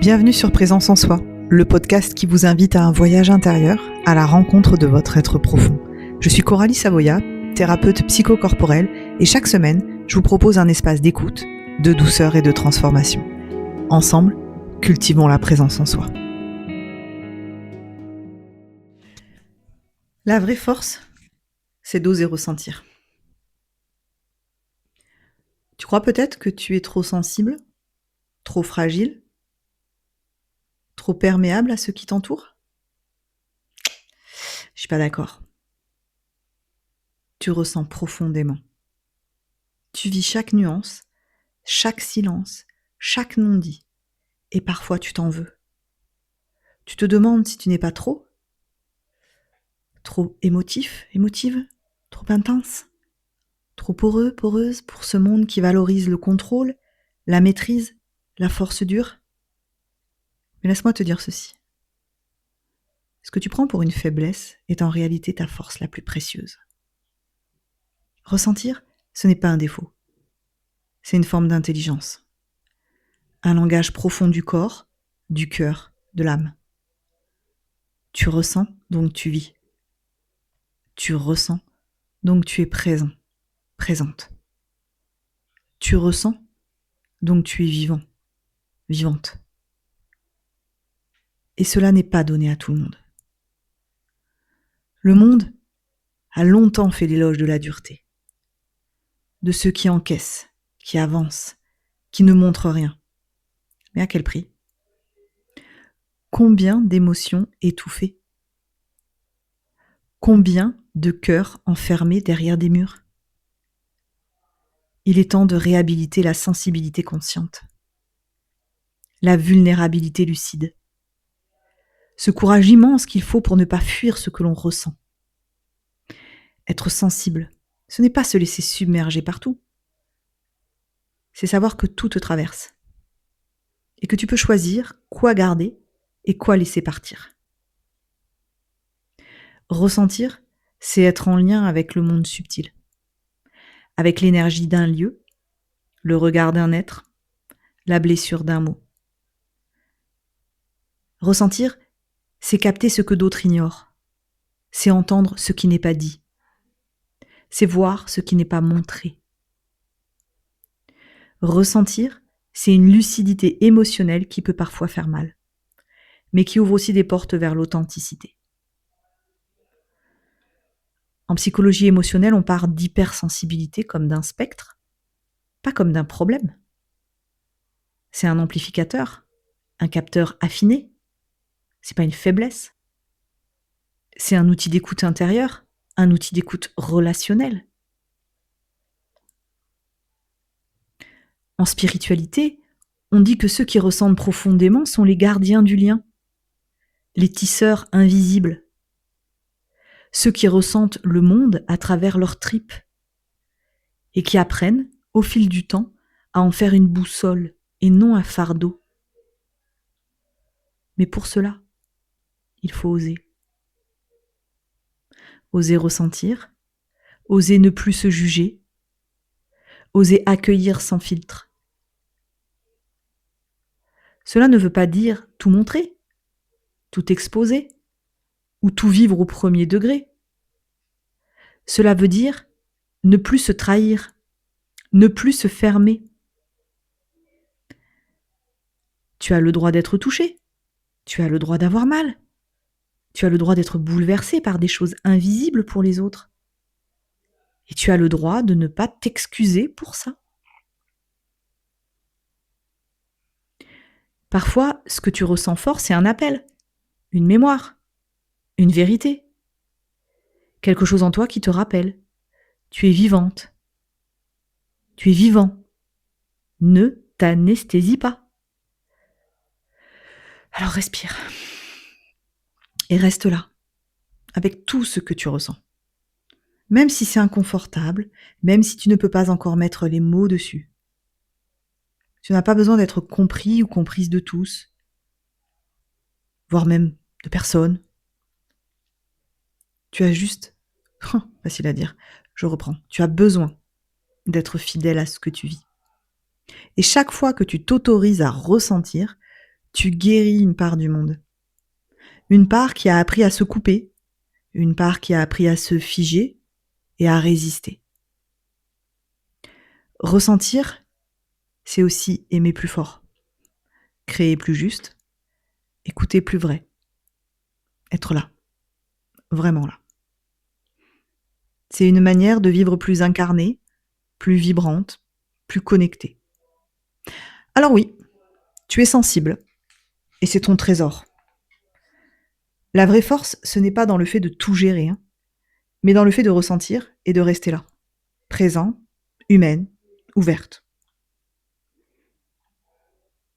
Bienvenue sur Présence en Soi, le podcast qui vous invite à un voyage intérieur, à la rencontre de votre être profond. Je suis Coralie Savoya, thérapeute psychocorporelle, et chaque semaine, je vous propose un espace d'écoute, de douceur et de transformation. Ensemble, cultivons la présence en soi. La vraie force, c'est d'oser ressentir. Tu crois peut-être que tu es trop sensible, trop fragile, trop perméable à ce qui t'entoure ? Je suis pas d'accord. Tu ressens profondément. Tu vis chaque nuance, chaque silence, chaque non-dit. Et parfois tu t'en veux. Tu te demandes si tu n'es pas trop émotif, émotive, trop intense, trop poreux, poreuse pour ce monde qui valorise le contrôle, la maîtrise, la force dure. Mais laisse-moi te dire ceci. Ce que tu prends pour une faiblesse est en réalité ta force la plus précieuse. Ressentir, ce n'est pas un défaut. C'est une forme d'intelligence. Un langage profond du corps, du cœur, de l'âme. Tu ressens, donc tu vis. Tu ressens, donc tu es présent, présente. Tu ressens, donc tu es vivant, vivante. Et cela n'est pas donné à tout le monde. Le monde a longtemps fait l'éloge de la dureté, de ceux qui encaissent, qui avancent, qui ne montrent rien. Mais à quel prix ? Combien d'émotions étouffées ? Combien de cœurs enfermés derrière des murs ? Il est temps de réhabiliter la sensibilité consciente, la vulnérabilité lucide, ce courage immense qu'il faut pour ne pas fuir ce que l'on ressent. Être sensible, ce n'est pas se laisser submerger partout. C'est savoir que tout te traverse et que tu peux choisir quoi garder et quoi laisser partir. Ressentir, c'est être en lien avec le monde subtil, avec l'énergie d'un lieu, le regard d'un être, la blessure d'un mot. Ressentir, c'est capter ce que d'autres ignorent, c'est entendre ce qui n'est pas dit, c'est voir ce qui n'est pas montré. Ressentir, c'est une lucidité émotionnelle qui peut parfois faire mal, mais qui ouvre aussi des portes vers l'authenticité. En psychologie émotionnelle, on parle d'hypersensibilité comme d'un spectre, pas comme d'un problème. C'est un amplificateur, un capteur affiné. C'est pas une faiblesse. C'est un outil d'écoute intérieure, un outil d'écoute relationnelle. En spiritualité, on dit que ceux qui ressentent profondément sont les gardiens du lien, les tisseurs invisibles, ceux qui ressentent le monde à travers leurs tripes et qui apprennent, au fil du temps, à en faire une boussole et non un fardeau. Mais pour cela, il faut oser. Oser ressentir, oser ne plus se juger, oser accueillir sans filtre. Cela ne veut pas dire tout montrer, tout exposer, ou tout vivre au premier degré. Cela veut dire ne plus se trahir, ne plus se fermer. Tu as le droit d'être touché, tu as le droit d'avoir mal, tu as le droit d'être bouleversé par des choses invisibles pour les autres. Et tu as le droit de ne pas t'excuser pour ça. Parfois, ce que tu ressens fort, c'est un appel, une mémoire, une vérité. Quelque chose en toi qui te rappelle. Tu es vivante. Tu es vivant. Ne t'anesthésie pas. Alors respire. Et reste là, avec tout ce que tu ressens. Même si c'est inconfortable, même si tu ne peux pas encore mettre les mots dessus. Tu n'as pas besoin d'être compris ou comprise de tous, voire même de personne. Tu as juste, facile à dire, je reprends, tu as besoin d'être fidèle à ce que tu vis. Et chaque fois que tu t'autorises à ressentir, tu guéris une part du monde. Une part qui a appris à se couper, une part qui a appris à se figer et à résister. Ressentir, c'est aussi aimer plus fort, créer plus juste, écouter plus vrai, être là, vraiment là. C'est une manière de vivre plus incarnée, plus vibrante, plus connectée. Alors oui, tu es sensible, et c'est ton trésor. La vraie force, ce n'est pas dans le fait de tout gérer, mais dans le fait de ressentir et de rester là, présent, humaine, ouverte.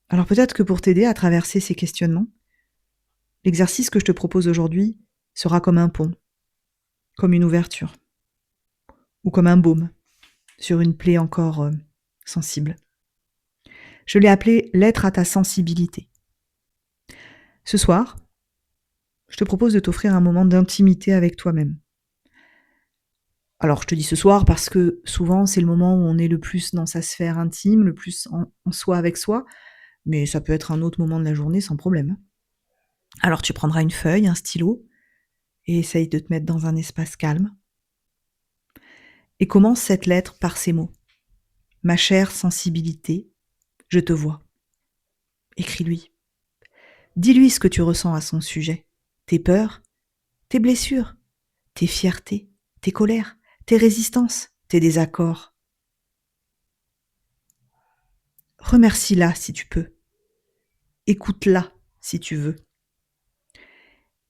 Alors peut-être que pour t'aider à traverser ces questionnements, l'exercice que je te propose aujourd'hui sera comme un pont, comme une ouverture, ou comme un baume sur une plaie encore sensible. Je l'ai appelé « L'être à ta sensibilité ». Ce soir, je te propose de t'offrir un moment d'intimité avec toi-même. Alors, je te dis ce soir parce que souvent, c'est le moment où on est le plus dans sa sphère intime, le plus en soi avec soi, mais ça peut être un autre moment de la journée sans problème. Alors, tu prendras une feuille, un stylo, et essaye de te mettre dans un espace calme. Et commence cette lettre par ces mots. Ma chère sensibilité, je te vois. Écris-lui. Dis-lui ce que tu ressens à son sujet. Tes peurs, tes blessures, tes fiertés, tes colères, tes résistances, tes désaccords. Remercie-la si tu peux. Écoute-la si tu veux.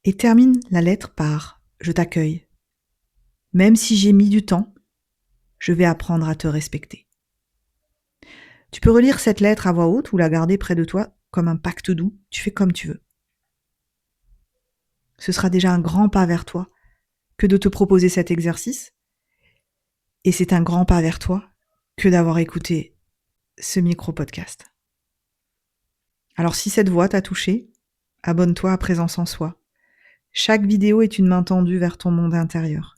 Et termine la lettre par « Je t'accueille. Même si j'ai mis du temps, je vais apprendre à te respecter. » Tu peux relire cette lettre à voix haute ou la garder près de toi comme un pacte doux. Tu fais comme tu veux. Ce sera déjà un grand pas vers toi que de te proposer cet exercice. Et c'est un grand pas vers toi que d'avoir écouté ce micro-podcast. Alors si cette voix t'a touché, abonne-toi à Présence en Soi. Chaque vidéo est une main tendue vers ton monde intérieur.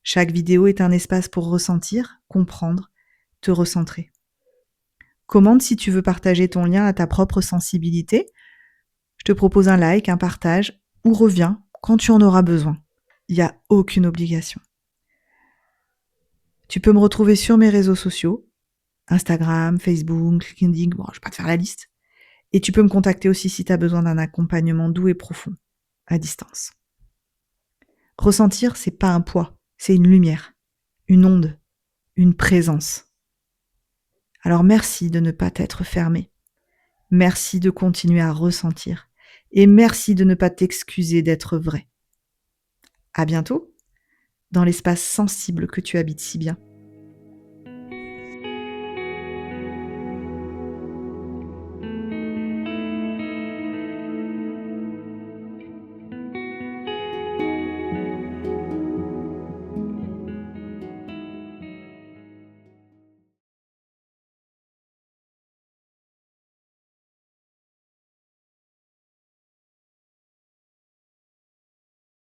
Chaque vidéo est un espace pour ressentir, comprendre, te recentrer. Commente si tu veux partager ton lien à ta propre sensibilité. Je te propose un like, un partage ou reviens quand tu en auras besoin. Il n'y a aucune obligation. Tu peux me retrouver sur mes réseaux sociaux, Instagram, Facebook, LinkedIn, bon, je ne vais pas te faire la liste. Et tu peux me contacter aussi si tu as besoin d'un accompagnement doux et profond, à distance. Ressentir, c'est pas un poids, c'est une lumière, une onde, une présence. Alors merci de ne pas t'être fermé. Merci de continuer à ressentir. Et merci de ne pas t'excuser d'être vrai. À bientôt, dans l'espace sensible que tu habites si bien.